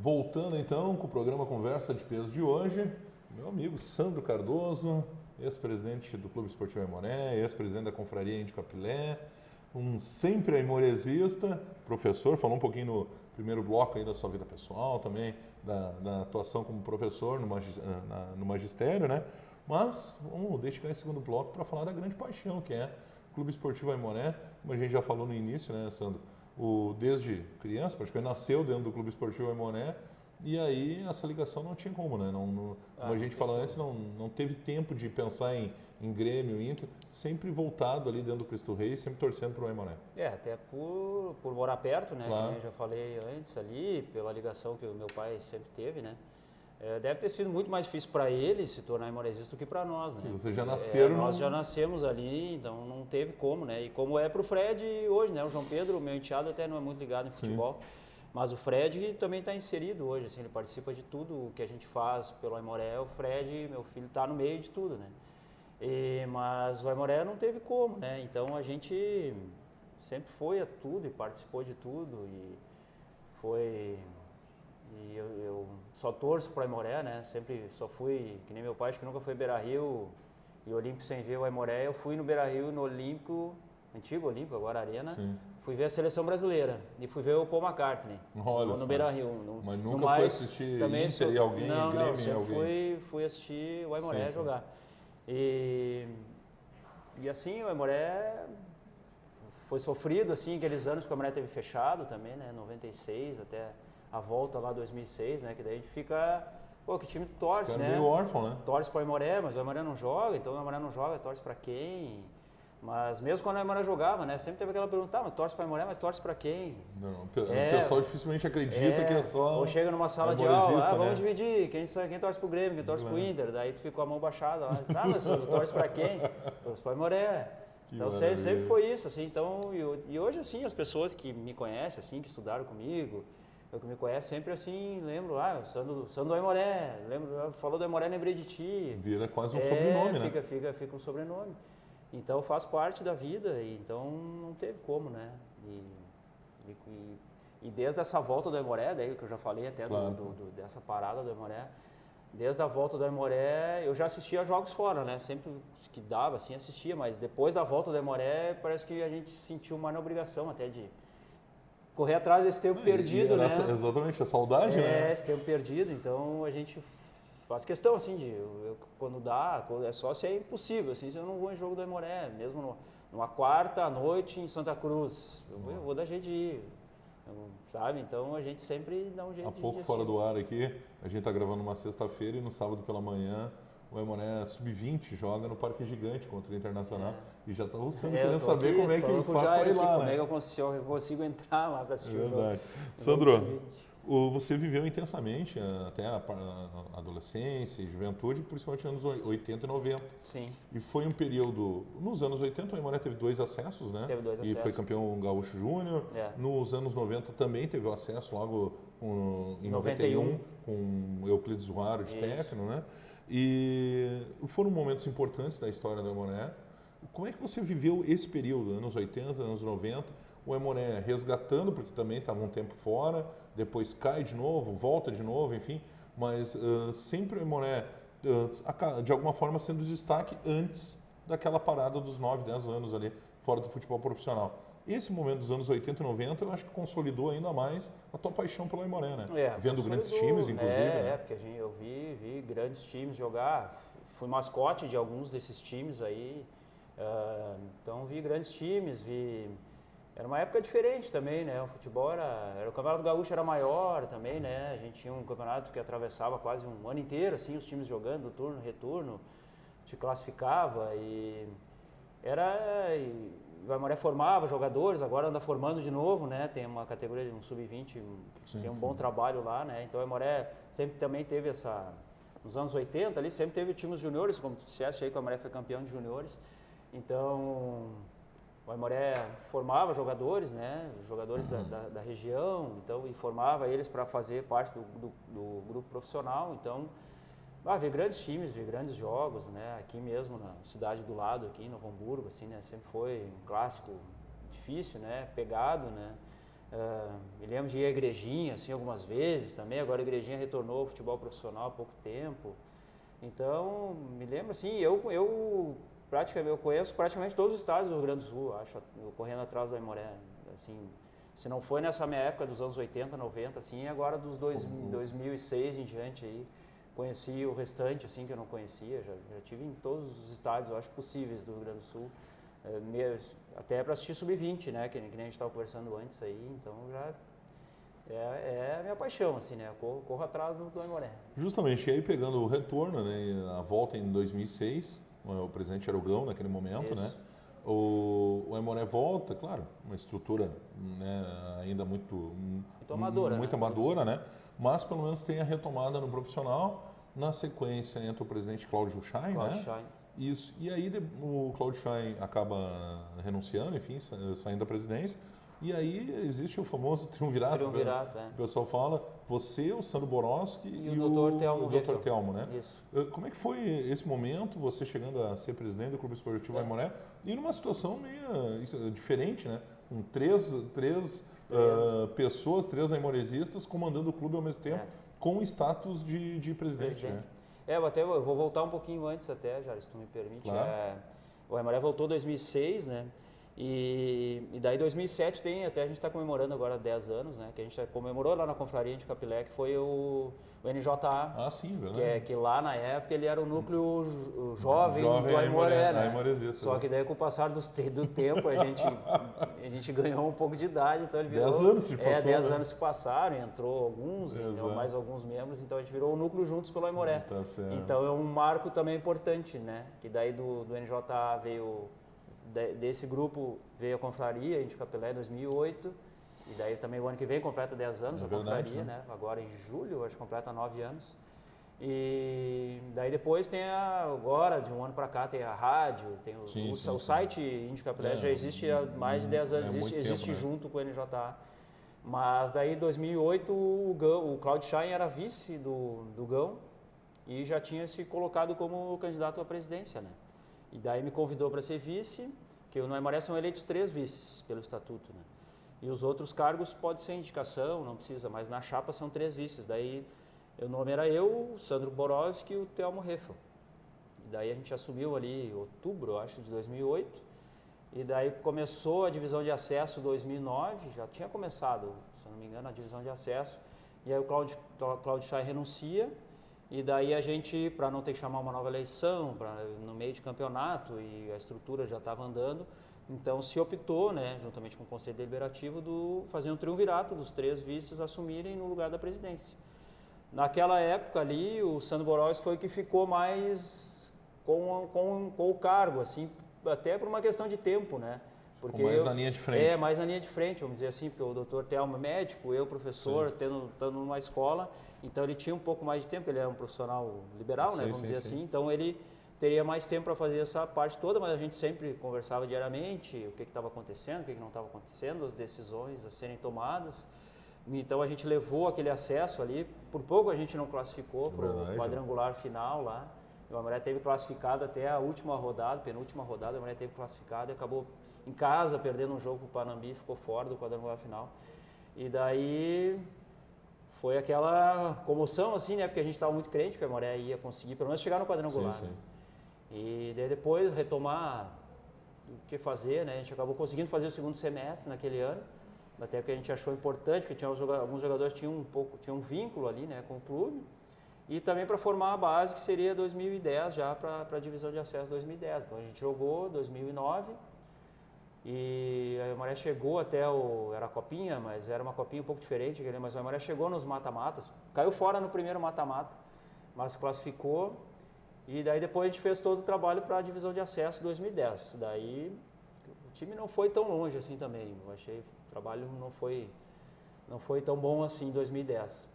Voltando então com o programa Conversa de Peso de hoje, meu amigo Sandro Cardoso, ex-presidente do Clube Esportivo Aimoré, ex-presidente da Confraria Índio Capilé, um sempre aimoresista, professor, falou um pouquinho no primeiro bloco aí da sua vida pessoal, também da atuação como professor no magistério, né? Mas vamos dedicar esse segundo bloco para falar da grande paixão que é o Clube Esportivo Aimoré, como a gente já falou no início, né, Sandro? Desde criança, praticamente nasceu dentro do Clube Esportivo Aimoré, e aí essa ligação não tinha como, né? Como a gente falou antes, não teve tempo de pensar em Grêmio, Inter, sempre voltado ali dentro do Cristo Rei, sempre torcendo para o Aimoré. Até por morar perto, né? Claro. Que eu já falei antes ali, pela ligação que o meu pai sempre teve, né? Deve ter sido muito mais difícil para ele se tornar aimoresista do que para nós, né? Sim, vocês já nasceram... Nós já nascemos ali, então não teve como, né? E como é para o Fred hoje, né? O João Pedro, meu enteado, até não é muito ligado em futebol. Sim. Mas o Fred também está inserido hoje, assim, ele participa de tudo o que a gente faz pelo Aimoré. O Fred, meu filho, está no meio de tudo, né? Mas o Aimoré não teve como, né? Então a gente sempre foi a tudo e participou de tudo e foi... E eu só torço para o Aimoré, né? Sempre só fui, que nem meu pai, acho que nunca foi Beira-Rio e Olímpico sem ver o Aimoré. Eu fui no Beira-Rio, no Olímpico, antigo Olímpico, agora Arena. Sim. Fui ver a seleção brasileira e fui ver o Paul McCartney no Beira-Rio. Mas nunca foi assistir Inter e alguém, Grêmio e alguém? Fui assistir o Aimoré jogar. E assim, o Aimoré foi sofrido, assim, aqueles anos que o Aimoré teve fechado também, né? 96 até a volta lá 2006, né? Que daí a gente fica... Pô, que time tu torce, fica né? meio órfão, né? Torce pro Aimoré, mas o Aimoré não joga, então o Aimoré não joga, torce pra quem? Mas mesmo quando o Aimoré jogava, né? Sempre teve aquela pergunta, mas torce pro Aimoré, mas torce pra quem? Não, o pessoal dificilmente acredita que é só... Ou chega numa sala de aula, vamos dividir, quem torce pro Grêmio, quem torce pro Inter, daí tu fica com a mão baixada lá, mas tu torce pra quem? Torce pro Aimoré. Então sempre foi isso, assim, então, e hoje, assim, as pessoas que me conhecem, assim, que estudaram comigo, que me conhece sempre assim, lembro, Sandro Aimoré, falou do Aimoré, lembrei de ti. Vira quase um sobrenome, né? Fica um sobrenome. Então faz parte da vida, e então não teve como, né? E desde essa volta do Aimoré, daí que eu já falei até dessa parada do Aimoré, desde a volta do Aimoré, eu já assistia jogos fora, né? Sempre que dava, assim, assistia, mas depois da volta do Aimoré, parece que a gente sentiu uma obrigação até de correr atrás desse tempo perdido, né? Exatamente, a saudade, né? Esse tempo perdido, então a gente faz questão, assim, quando dá, é só se é impossível, assim, se eu não vou em jogo do Aimoré, mesmo numa quarta à noite em Santa Cruz, eu vou dar jeito de ir, sabe? Então a gente sempre dá um jeito de ir. Há pouco fora do ar aqui, a gente está gravando uma sexta-feira e no sábado pela manhã, o Aimoré Sub-20 joga no Parque Gigante contra o Internacional e já está querendo saber como é que ele faz para ir lá, como é que eu consigo entrar lá para assistir o jogo. Sandro, você viveu intensamente até a adolescência e juventude, principalmente nos anos 80 e 90. Sim. E foi um período... Nos anos 80, o Aimoré teve 2 acessos, né? Teve 2 acessos. E foi campeão gaúcho júnior. Nos anos 90 também teve o acesso logo em 91 com Euclides Zuaro de técnico, né? E foram momentos importantes da história do Aimoré. Como é que você viveu esse período, anos 80, anos 90? O Aimoré resgatando, porque também estava um tempo fora, depois cai de novo, volta de novo, enfim. Mas sempre o Aimoré, de alguma forma, sendo destaque antes daquela parada dos 9, 10 anos ali, fora do futebol profissional. Esse momento dos anos 80 e 90, eu acho que consolidou ainda mais a tua paixão pelo Aimoré, né? Vendo grandes times, inclusive. Né? Porque eu vi grandes times jogar, fui mascote de alguns desses times aí, então vi grandes times, Era uma época diferente também, né? O futebol o Campeonato Gaúcho era maior também, né? A gente tinha um campeonato que atravessava quase um ano inteiro, assim, os times jogando, turno, retorno, te classificava e o Aimoré formava jogadores, agora anda formando de novo, né? Tem uma categoria de um sub-20 que tem um bom trabalho lá, né? Então o Aimoré sempre também teve nos anos 80 ali, sempre teve times juniores, como tu disseste aí que o Aimoré foi campeão de juniores. Então o Aimoré formava jogadores, né? Jogadores da região, então, e formava eles para fazer parte do grupo profissional. Então, vi grandes times, vi grandes jogos, né? Aqui mesmo na cidade do lado, aqui em Novo Hamburgo, assim, né? Sempre foi um clássico difícil, né? Pegado, né? Me lembro de ir à Igrejinha, assim, algumas vezes também. Agora a Igrejinha retornou ao futebol profissional há pouco tempo. Então, me lembro assim, eu conheço praticamente todos os estádios do Rio Grande do Sul, acho, eu correndo atrás do Aimoré. Assim, se não foi nessa minha época dos anos 80, 90, assim, agora dos 2006 em diante aí, conheci o restante, assim, que eu não conhecia, já tive em todos os estádios, eu acho, possíveis do Rio Grande do Sul, até para assistir Sub-20, né, que nem a gente estava conversando antes aí, então já é a minha paixão, assim, né, eu corro atrás do Aimoré. Justamente, e aí pegando o retorno, né, a volta em 2006, o presidente era o Gão naquele momento, né, o Aimoré volta, claro, uma estrutura, né, ainda muito amadora, né? Mas pelo menos tem a retomada no profissional. Na sequência entra o presidente Cláudio Chain, né? Isso. E aí o Cláudio Chain acaba renunciando, enfim, saindo da presidência. E aí existe o famoso triunvirato, que o pessoal fala, você, o Sandro Borowski e o Dr. Telmo, né? Isso. Como é que foi esse momento, você chegando a ser presidente do Clube Esportivo Aimoré, e numa situação meio diferente, né? Com três pessoas, 3 aimoresistas comandando o clube ao mesmo tempo, com o status de presidente, né? Eu vou voltar um pouquinho antes até, Jair, se tu me permite. Claro. O Aimoré voltou em 2006, né? E daí 2007 até a gente está comemorando agora 10 anos, né? Que a gente comemorou lá na Confraria de Capilé, que foi o NJA. Ah, sim, verdade. Que lá na época ele era o núcleo jovem do Aimoré, né? Só que daí com o passar do tempo a gente ganhou um pouco de idade, então ele virou... 10 anos se passou, 10 anos se passaram, entrou alguns, entrou mais alguns membros, então a gente virou o núcleo juntos pelo Aimoré. Tá certo. Então é um marco também importante, né? Que daí do NJA veio... Desse grupo veio a Confraria de Capilé em 2008, e daí também o ano que vem completa 10 anos a Confraria, né? Agora em julho, acho que completa 9 anos. E daí depois tem agora, de um ano para cá, tem a rádio, tem o site Índio Capilé já existe há mais de 10 anos, existe junto com o NJA. Mas daí em 2008 o Cláudio Chain era vice do Gão e já tinha se colocado como candidato à presidência, né? E daí me convidou para ser vice, que no Aimoré são eleitos 3 vices pelo estatuto, né? E os outros cargos pode ser indicação, não precisa, mas na chapa são 3 vices. Daí o nome era eu, o Sandro Borowski e o Telmo Reffel. E daí a gente assumiu ali em outubro, eu acho, de 2008. E daí começou a divisão de acesso em 2009, já tinha começado, se não me engano, a divisão de acesso. E aí o Cláudio Chain renuncia. E daí a gente, para não ter que chamar uma nova eleição, no meio de campeonato, e a estrutura já estava andando, então se optou, né, juntamente com o Conselho Deliberativo, fazer um triunvirato dos 3 vices assumirem no lugar da presidência. Naquela época ali, o Sandro Borowski foi o que ficou mais com o cargo, assim, até por uma questão de tempo, né? Porque mais na linha de frente. Mais na linha de frente, vamos dizer assim, porque o Dr. Telmo é médico, eu professor, estando numa escola, então ele tinha um pouco mais de tempo, ele era um profissional liberal, né, vamos dizer assim, então ele teria mais tempo para fazer essa parte toda, mas a gente sempre conversava diariamente, o que estava acontecendo, o que não estava acontecendo, as decisões a serem tomadas. Então a gente levou aquele acesso ali, por pouco a gente não classificou para o quadrangular final lá, o Aimoré teve classificado até a última rodada, penúltima rodada, o Aimoré teve classificado e acabou em casa, perdendo um jogo para o Panambi, ficou fora do quadrangular final. E daí foi aquela comoção, assim, né? Porque a gente estava muito crente que o Aimoré ia conseguir, pelo menos, chegar no quadrangular. Sim. E daí depois retomar o que fazer, né? A gente acabou conseguindo fazer o segundo semestre naquele ano, até porque a gente achou importante, porque alguns jogadores tinham um vínculo ali, né, com o clube. E também para formar a base, que seria 2010, já para a divisão de acesso 2010. Então a gente jogou 2009. E a Aimoré chegou até era a copinha, mas era uma copinha um pouco diferente, mas a Aimoré chegou nos mata-matas, caiu fora no primeiro mata-mata, mas classificou, e daí depois a gente fez todo o trabalho para a divisão de acesso 2010. Daí o time não foi tão longe assim também, eu achei que o trabalho não foi tão bom assim em 2010.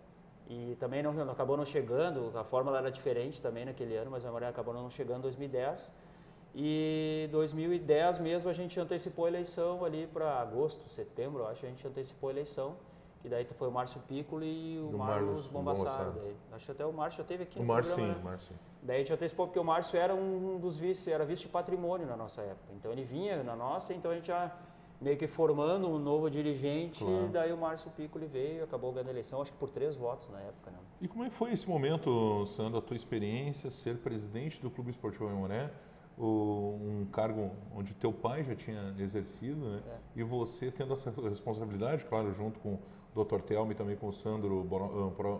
E também acabou não chegando, a fórmula era diferente também naquele ano, mas a Aimoré acabou não chegando em 2010. E 2010 mesmo a gente antecipou a eleição ali para agosto, setembro, eu acho, a gente antecipou a eleição, que daí foi o Márcio Piccolo e o Marlos Bombassaro. Acho que até o Márcio já teve aqui no programa, né? Márcio. Daí a gente antecipou porque o Márcio era um dos vice, era vice de patrimônio na nossa época, então ele vinha na nossa, então a gente já meio que formando um novo dirigente, Claro. daí o Márcio Piccoli veio e acabou ganhando a eleição, acho que por 3 votos na época, né? E como é que foi esse momento, Sandro, a tua experiência, ser presidente do Clube Esportivo Aimoré, um cargo onde teu pai já tinha exercido, né? E você tendo essa responsabilidade, claro, junto com o Dr. Telmo e também com o Sandro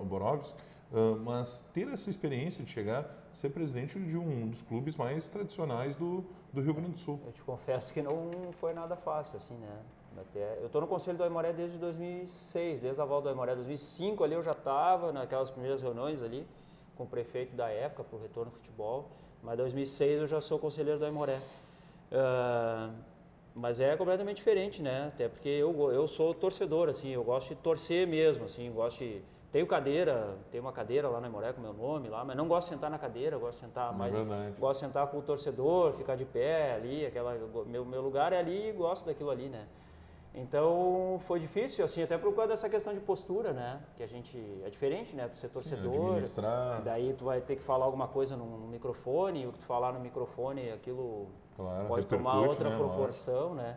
Borovski, mas ter essa experiência de chegar a ser presidente de um dos clubes mais tradicionais do Rio Grande do Sul. Eu te confesso que não foi nada fácil, assim, né? Eu estou no Conselho do Aimoré desde 2006, desde a volta do Aimoré. 2005 ali eu já estava naquelas primeiras reuniões ali com o prefeito da época para o retorno ao futebol, mas em 2006 eu já sou conselheiro do Aimoré. Mas é completamente diferente, né? Até porque eu sou torcedor, assim, eu gosto de torcer mesmo, assim, tenho uma cadeira lá no Aimoré com meu nome lá, mas não gosto de sentar na cadeira, gosto de sentar mais, gosto de sentar com o torcedor, ficar de pé ali, meu lugar é ali e gosto daquilo ali, né? Então foi difícil, assim, até por causa dessa questão de postura, né? Que é diferente, né? Tu ser torcedor, sim, administrar. Daí tu vai ter que falar alguma coisa no microfone, e o que tu falar no microfone, aquilo pode tomar outra proporção, né?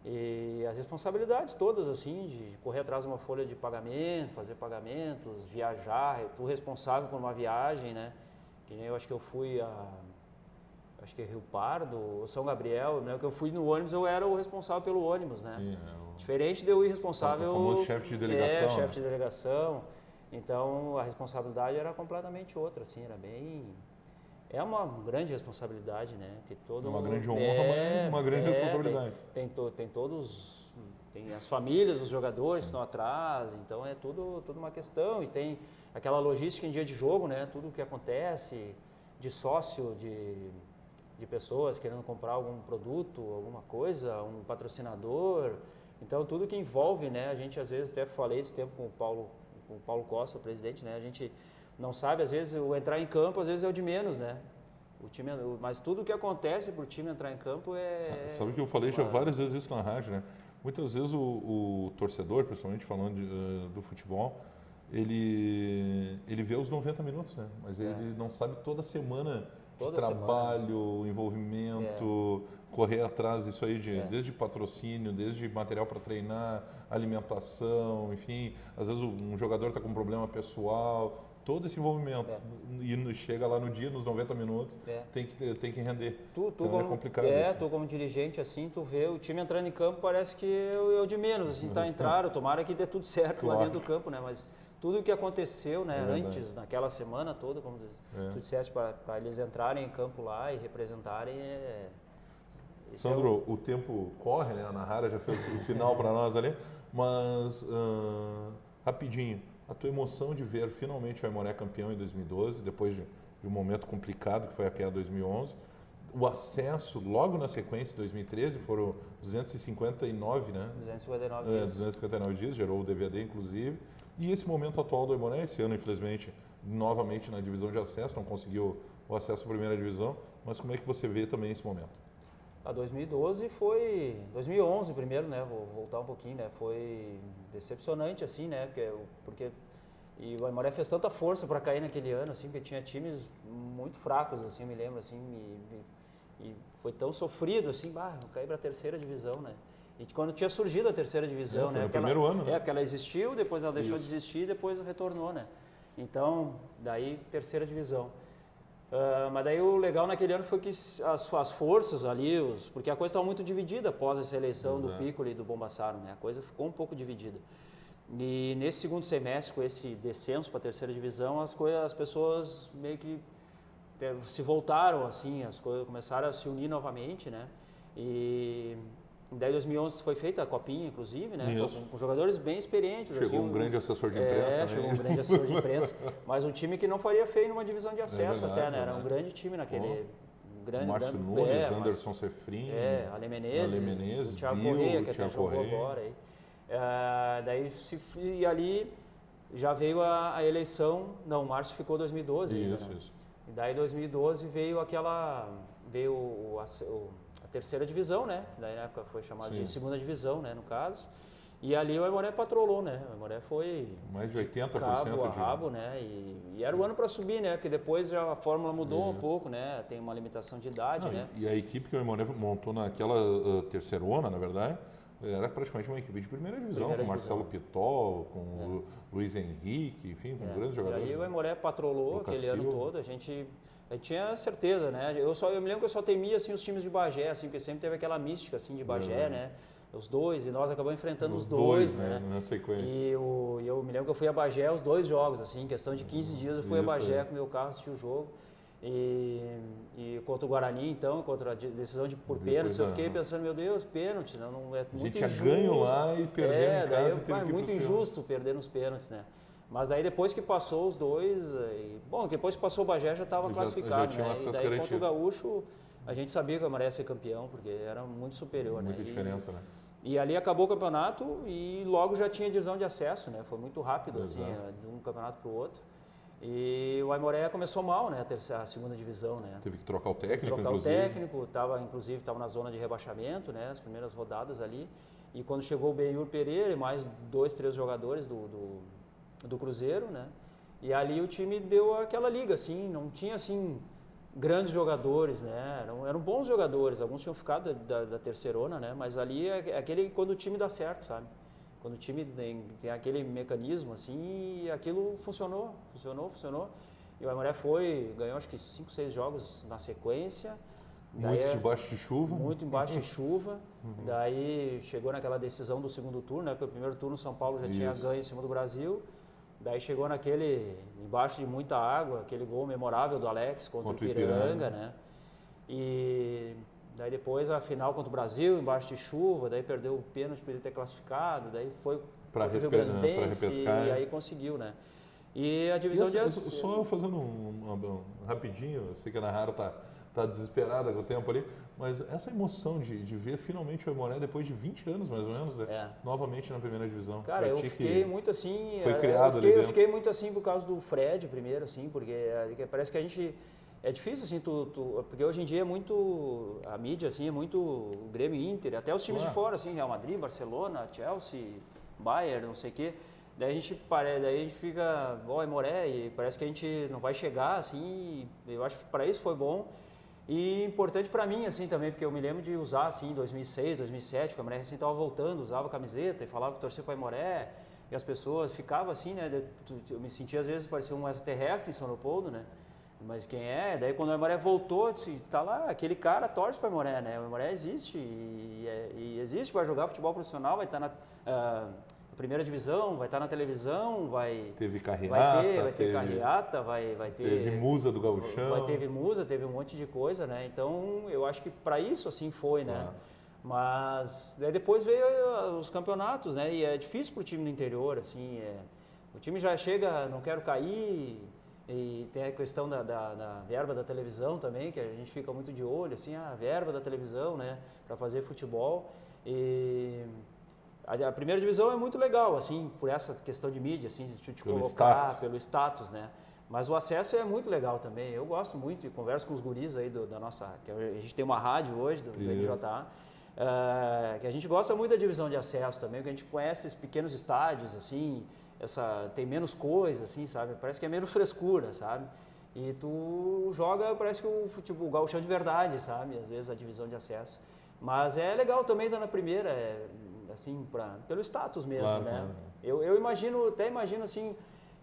E as responsabilidades todas, assim, de correr atrás de uma folha de pagamento, fazer pagamentos, viajar, tu responsável por uma viagem, né? Que nem eu acho que eu fui acho que é Rio Pardo, São Gabriel, né? Que eu fui no ônibus, eu era o responsável pelo ônibus, né? Sim, diferente de eu ir responsável... O famoso chefe de delegação. Chefe de delegação. Então, a responsabilidade era completamente outra, assim, era bem... É uma grande responsabilidade, né? Que uma grande honra, mas uma grande responsabilidade. Tem as famílias, os jogadores que estão atrás, então é tudo uma questão. E tem aquela logística em dia de jogo, né? Tudo o que acontece de sócio, de pessoas querendo comprar algum produto, alguma coisa, um patrocinador. Então, tudo que envolve, né? A gente, às vezes, até falei esse tempo com o Paulo Costa, o presidente, né? A gente não sabe, às vezes, o entrar em campo, às vezes, é o de menos, né? Mas tudo o que acontece para o time entrar em campo é... Sabe que eu falei já várias vezes isso na rádio, né? Muitas vezes o torcedor, principalmente falando do futebol, ele vê os 90 minutos, né? Mas ele não sabe toda semana de trabalho, envolvimento, correr atrás disso aí, desde patrocínio, desde material para treinar, alimentação, enfim. Às vezes um jogador está com um problema pessoal, todo esse envolvimento. E chega lá no dia, nos 90 minutos, tem que render. Então é complicado isso. Tu como dirigente, assim, tu vê o time entrando em campo, parece que é o de menos, assim, entraram, tomara que dê tudo certo lá dentro do campo, né? Mas tudo o que aconteceu, né, antes, naquela semana toda, como tu disseste, para eles entrarem em campo lá e representarem, Sandro, o tempo corre, né? A Nahara já fez sinal para nós ali, mas rapidinho, a tua emoção de ver finalmente o Aimoré campeão em 2012, depois de um momento complicado que foi aquela 2011, o acesso logo na sequência, 2013, foram 259, né? 259 dias. 259 dias, gerou o DVD inclusive. E esse momento atual do Aimoré, esse ano infelizmente, novamente na divisão de acesso, não conseguiu o acesso à primeira divisão, mas como é que você vê também esse momento? A 2012 foi... 2011 primeiro, né? Vou voltar um pouquinho, né? Foi decepcionante, assim, né? Porque e o Aimoré fez tanta força para cair naquele ano, assim, porque tinha times muito fracos, assim, eu me lembro, assim, e foi tão sofrido, assim, cair para a terceira divisão, né? E quando tinha surgido a terceira divisão, né? No primeiro ano, né? Porque ela existiu, depois ela deixou de existir, depois retornou, né? Então, daí, terceira divisão. Mas daí o legal naquele ano foi que as forças ali, porque a coisa estava muito dividida após essa eleição do Piccoli e do Bombassaro, né? A coisa ficou um pouco dividida. E nesse segundo semestre, com esse descenso para a terceira divisão, as pessoas meio que se voltaram, assim, as coisas começaram a se unir novamente, né? E daí em 2011 foi feita a copinha, inclusive, né? Com jogadores bem experientes. Chegou um grande assessor de imprensa também. Chegou um grande assessor de imprensa, mas um time que não faria feio numa divisão de acesso até, né? Era um grande time naquele... Márcio Nunes, Anderson Sefrin, Ale Menezes, o Thiago Correia, que até jogou agora aí. E ali já veio a eleição, não, o Márcio ficou em 2012. Isso. E daí em 2012 veio a terceira divisão, né? Daí na época foi chamada de segunda divisão, né, no caso. E ali o Aimoré patrolou, né? O Aimoré foi mais de 80% cabo a rabo, né? E era o ano para subir, né? Porque depois já a fórmula mudou um pouco, né? Tem uma limitação de idade, né? E a equipe que o Aimoré montou naquela terceirona, na verdade, era praticamente uma equipe de primeira divisão, com Marcelo Pitol, com o Luiz Henrique, enfim, com grandes jogadores. E aí o Aimoré patrolou aquele ano todo, a gente tinha certeza, né? Eu me lembro que eu só temia assim, os times de Bagé, assim, porque sempre teve aquela mística assim, de Bagé, né? Os dois, e nós acabamos enfrentando os dois, né? Na sequência. E eu me lembro que eu fui a Bagé os 2 jogos, assim, em questão de 15 dias eu fui a Bagé com o meu carro, assisti o jogo. E contra o Guarani, então, contra a decisão por pênaltis, eu fiquei pensando, meu Deus, pênalti, não é muito injusto. A gente tinha ganho lá e perdeu em casa e teve que ir muito injusto perder nos pênaltis, né? Mas daí depois que passou os dois, depois que passou o Bagé já estava classificado, né? E daí contra o Gaúcho, a gente sabia que o Aimoré ia ser campeão, porque era muito superior, Muita diferença, né? E ali acabou o campeonato e logo já tinha divisão de acesso, né? Foi muito rápido, assim, de um campeonato para o outro. E o Aimoré começou mal, né? A segunda divisão, né? Teve que trocar o técnico, inclusive estava na zona de rebaixamento, né? As primeiras rodadas ali. E quando chegou o Benhur Pereira e mais 2, 3 jogadores do Cruzeiro, né? E ali o time deu aquela liga, assim, não tinha, assim, grandes jogadores, né? Eram bons jogadores, alguns tinham ficado da terceirona, né? Mas ali é aquele quando o time dá certo, sabe? Quando o time tem aquele mecanismo, assim, e aquilo funcionou. E o Aimoré ganhou acho que 5, 6 jogos na sequência. Muitos debaixo de chuva. Muito embaixo de chuva. Daí chegou naquela decisão do segundo turno, né? Porque o primeiro turno o São Paulo já tinha ganho em cima do Brasil. Daí chegou embaixo de muita água, aquele gol memorável do Alex contra o Ipiranga, né? E daí depois a final contra o Brasil, embaixo de chuva, daí perdeu o pênalti para ele ter classificado, daí foi para repescar. E aí conseguiu, né? E a divisão de acesso... Só fazendo rapidinho, eu sei que a Ana Rara tá desesperada com o tempo ali, mas essa emoção de ver finalmente o Aimoré depois de 20 anos, mais ou menos, né? Novamente na primeira divisão. Cara, eu fiquei muito assim... Foi criado ali dentro. Eu fiquei muito assim por causa do Fred primeiro, assim, porque parece que a gente... É difícil, assim, porque hoje em dia é muito... A mídia, assim, é muito Grêmio, Inter, até os times de fora, assim, Real Madrid, Barcelona, Chelsea, Bayern, não sei o quê. Daí a gente fica, Aimoré, e parece que a gente não vai chegar, assim, eu acho que para isso foi bom. E importante para mim, assim, também, porque eu me lembro de usar, assim, em 2006, 2007, porque a Aimoré recém estava voltando, usava camiseta e falava que torcia para Aimoré, e as pessoas ficavam assim, né, eu me sentia, às vezes, parecia um extraterrestre em São Leopoldo, né, mas quem é? Daí quando o Aimoré voltou, disse, tá lá, aquele cara torce para o Aimoré, né, o Aimoré existe, e existe, vai jogar futebol profissional, vai estar na primeira divisão, vai estar na televisão, Teve carreata, vai ter carreata, vai ter... Teve musa do Gauchão. Teve um monte de coisa, né? Então, eu acho que para isso, assim, foi, né? Mas daí depois veio os campeonatos, né? E é difícil para o time do interior, assim, o time já chega, não quero cair, e tem a questão da verba da televisão também, que a gente fica muito de olho, assim, a verba da televisão, né? Para fazer futebol. E... A primeira divisão é muito legal, assim, por essa questão de mídia, assim, de te colocar, pelo status, né? Mas o acesso é muito legal também. Eu gosto muito e converso com os guris aí da nossa... Que a gente tem uma rádio hoje, do NJA, que a gente gosta muito da divisão de acesso também, porque a gente conhece esses pequenos estádios, assim, tem menos coisa, assim, sabe? Parece que é menos frescura, sabe? E tu joga, parece que o futebol, o gauchão de verdade, sabe? Às vezes a divisão de acesso. Mas é legal também estar na primeira, assim, pelo status mesmo, claro, né? Claro. Eu imagino assim,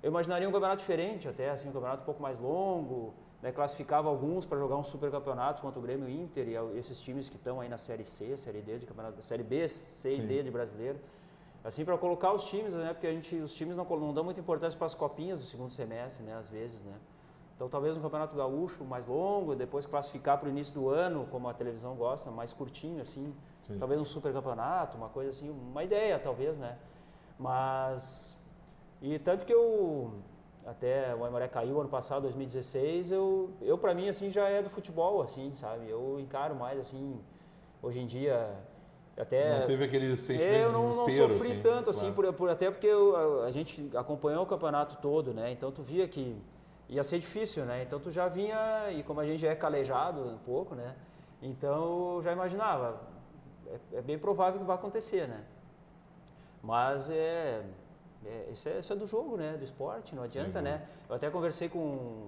eu imaginaria um campeonato diferente até, assim, um campeonato um pouco mais longo, né? Classificava alguns para jogar um super campeonato contra o Grêmio Inter e esses times que estão aí na Série C, Série D de campeonato, Série B, C e D de brasileiro. Assim, para colocar os times, né? Porque os times não dão muita importância para as copinhas do segundo semestre, né? Às vezes, né? Então, talvez um campeonato gaúcho mais longo, depois classificar para o início do ano, como a televisão gosta, mais curtinho, assim. Sim. Talvez um super campeonato, uma coisa assim, uma ideia, talvez, né? Mas... E tanto que até o Aimoré caiu ano passado, 2016, eu para mim, assim, já é do futebol, assim, sabe? Eu encaro mais, assim, hoje em dia... Até, não teve aquele sentimento de desespero, não sofri assim, tanto, assim, claro. Até porque a gente acompanhou o campeonato todo, né? Então, tu via que ia ser difícil, né? Então tu já vinha, e como a gente já é calejado um pouco, né? Então eu já imaginava, é bem provável que vai acontecer, né? Mas isso é do jogo, né? Do esporte, não adianta, né? Eu até conversei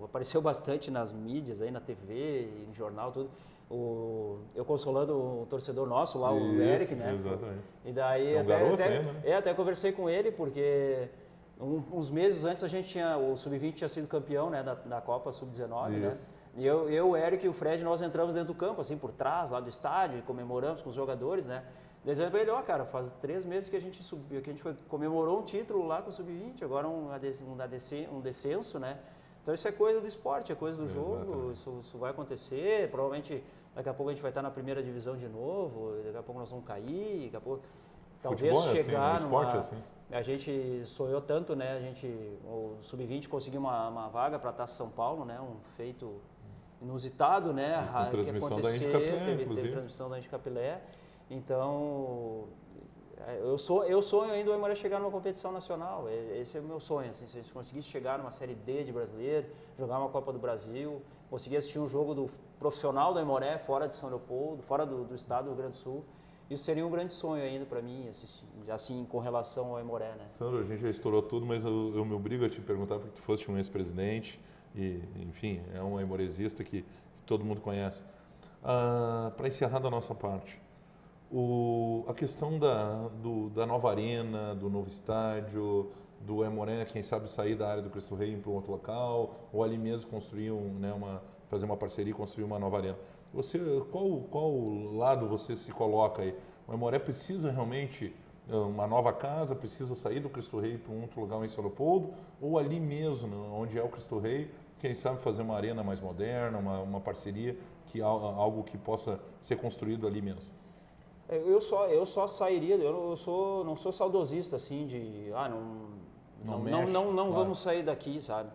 apareceu bastante nas mídias, aí na TV, no jornal, tudo, eu consolando o torcedor nosso lá, o Eric, né? Exatamente. E daí é um garoto ainda, né? até conversei com ele, porque uns meses antes o Sub-20 tinha sido campeão, né, da Copa Sub-19, né? E o Eric e o Fred, nós entramos dentro do campo, assim, por trás, lá do estádio, comemoramos com os jogadores, né? Dizendo pra ele, cara, faz 3 meses que a gente subiu, que a gente comemorou um título lá com o Sub-20, agora um descenso, né? Então isso é coisa do esporte, é coisa do jogo, isso vai acontecer, provavelmente daqui a pouco a gente vai estar na primeira divisão de novo, daqui a pouco nós vamos cair, daqui a pouco talvez futebol chegar assim, esporte é assim. A gente sonhou tanto, né? O Sub-20 conseguiu uma vaga para a Taça São Paulo, né? Um feito inusitado, né? Com transmissão da Indy Capilé, teve transmissão da Indy Capilé. Então, eu sonho ainda o Aimoré chegar numa competição nacional. Esse é o meu sonho. Assim, se a gente conseguisse chegar numa Série D de brasileiro, jogar uma Copa do Brasil, conseguir assistir um jogo do profissional do Aimoré fora de São Leopoldo, fora do estado do Rio Grande do Sul, isso seria um grande sonho ainda para mim, assim, com relação ao Aimoré, né? Sandro, a gente já estourou tudo, mas eu me obrigo a te perguntar porque tu foste um ex-presidente e, enfim, é um aimorezista que todo mundo conhece. Para encerrar da nossa parte, a questão da nova arena, do novo estádio, do Aimoré, quem sabe sair da área do Cristo Rei para um outro local, ou ali mesmo construir fazer uma parceria e construir uma nova arena. Qual lado você se coloca aí? O Aimoré precisa realmente uma nova casa, precisa sair do Cristo Rei para um outro lugar em São Leopoldo, ou ali mesmo, onde é o Cristo Rei, quem sabe fazer uma arena mais moderna, uma parceria, algo que possa ser construído ali mesmo? Eu só sairia, não sou saudosista assim de, não vamos sair daqui, sabe?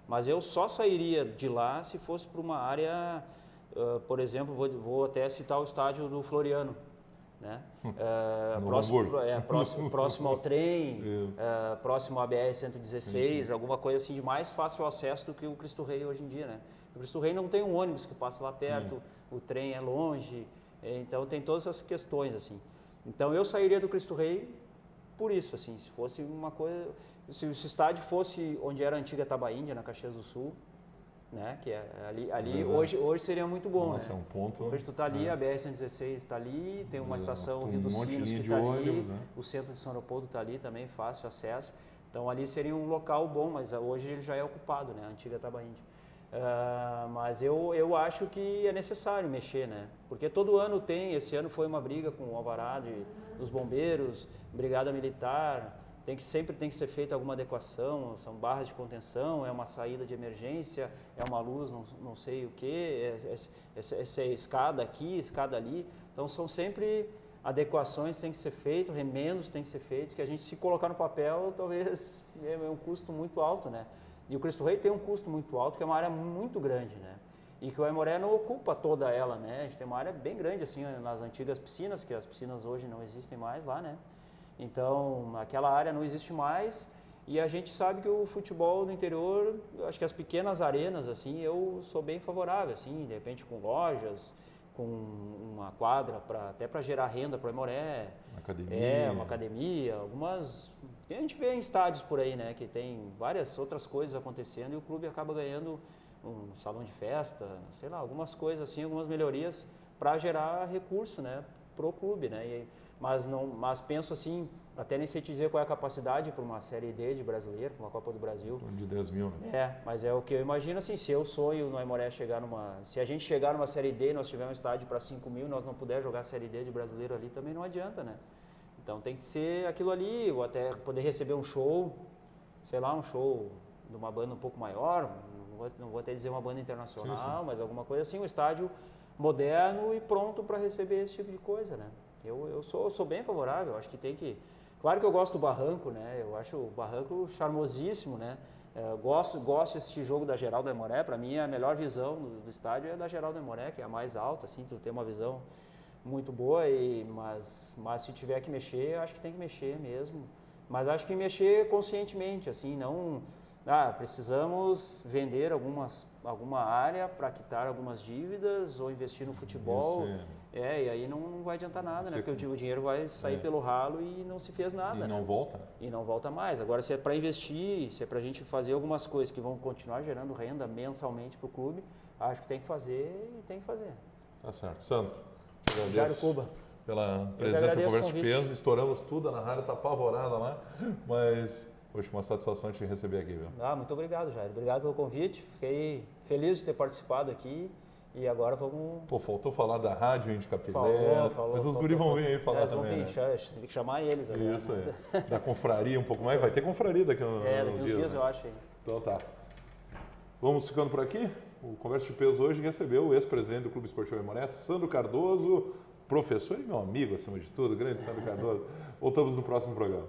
Mas eu só sairia de lá se fosse para uma área, por exemplo, vou até citar o estádio do Floriano, né? Próximo ao trem, próximo à BR-116, alguma coisa assim de mais fácil acesso do que o Cristo Rei hoje em dia, né? O Cristo Rei não tem um ônibus que passa lá perto, o trem é longe, então tem todas essas questões assim. Então eu sairia do Cristo Rei por isso, assim, se fosse uma coisa, se o estádio fosse onde era a antiga Tabaíndia, na Caxias do Sul, né, que é ali hoje seria muito bom. Nossa, né? É um ponto. Hoje tu tá ali, a BR-116 está ali, tem uma estação Rio dos Sinos que está ali, né? O centro de São Leopoldo está ali também, fácil acesso. Então ali seria um local bom, mas hoje ele já é ocupado, né, a antiga Tabaíndia. Mas eu acho que é necessário mexer, né? Porque todo ano esse ano foi uma briga com o Alvará dos bombeiros, brigada militar, sempre tem que ser feita alguma adequação, são barras de contenção, é uma saída de emergência, é uma luz, não sei o que, essa escada aqui, escada ali, então são sempre adequações que têm que ser feitas, remendos têm que ser feitos, que a gente se colocar no papel talvez é um custo muito alto, né? E o Cristo Rei tem um custo muito alto, que é uma área muito grande, né? E que o Aimoré não ocupa toda ela, né? A gente tem uma área bem grande, assim, nas antigas piscinas, que as piscinas hoje não existem mais lá, né? Então, aquela área não existe mais e a gente sabe que o futebol no interior, acho que as pequenas arenas, assim, eu sou bem favorável, assim, de repente com lojas, com uma quadra até para gerar renda para o Aimoré. Uma academia, algumas... A gente vê em estádios por aí, né, que tem várias outras coisas acontecendo e o clube acaba ganhando um salão de festa, sei lá, algumas coisas assim, algumas melhorias para gerar recurso, né, pro clube, né, mas penso assim, até nem sei te dizer qual é a capacidade para uma Série D de brasileiro, para uma Copa do Brasil. De 10 mil, né? Mas é o que eu imagino assim, se eu sonho no Aimoré se a gente chegar numa Série D e nós tivermos um estádio para 5 mil e nós não puder jogar a Série D de brasileiro ali, também não adianta, né? Então tem que ser aquilo ali, ou até poder receber um show, sei lá, um show de uma banda um pouco maior, não vou até dizer uma banda internacional, sim. Mas alguma coisa assim, um estádio moderno e pronto para receber esse tipo de coisa, né? Eu sou bem favorável, acho que tem que... Claro que eu gosto do Barranco, né? Eu acho o Barranco charmosíssimo, né? Gosto de assistir jogo da Geraldo Aimoré, para mim a melhor visão do estádio é da Geraldo Aimoré, que é a mais alta, assim, tu tem uma visão muito boa, mas se tiver que mexer, acho que tem que mexer mesmo. Mas acho que mexer conscientemente, assim, não... precisamos vender alguma área para quitar algumas dívidas ou investir no futebol. E aí não vai adiantar nada, né? Porque o dinheiro vai sair pelo ralo e não se fez nada. E não volta. E não volta mais. Agora, se é para investir, se é para a gente fazer algumas coisas que vão continuar gerando renda mensalmente para o clube, acho que tem que fazer e tem que fazer. Tá certo. Sandro, te Jairo agradeço Cuba. pela Eu presença no agradeço o Conversa de convite. Peso. Estouramos tudo, a Ana Rara tá apavorada lá, mas, poxa, uma satisfação te receber aqui, viu? Muito obrigado, Jair. Obrigado pelo convite. Fiquei feliz de ter participado aqui. E agora vamos... Pô, faltou falar da rádio Indy Capilé, mas os falou, guris vão vir aí falar eles vão também, vir, né? tem que chamar eles agora. Isso aí. Da confraria um pouco mais. Vai ter confraria daqui nos Daqui uns dias né? eu acho. Aí. Então tá. Vamos ficando por aqui. O Conversa de Peso hoje recebeu o ex-presidente do Clube Esportivo Aimoré, Sandro Cardoso, professor e meu amigo acima de tudo, grande Sandro Cardoso. Voltamos no próximo programa.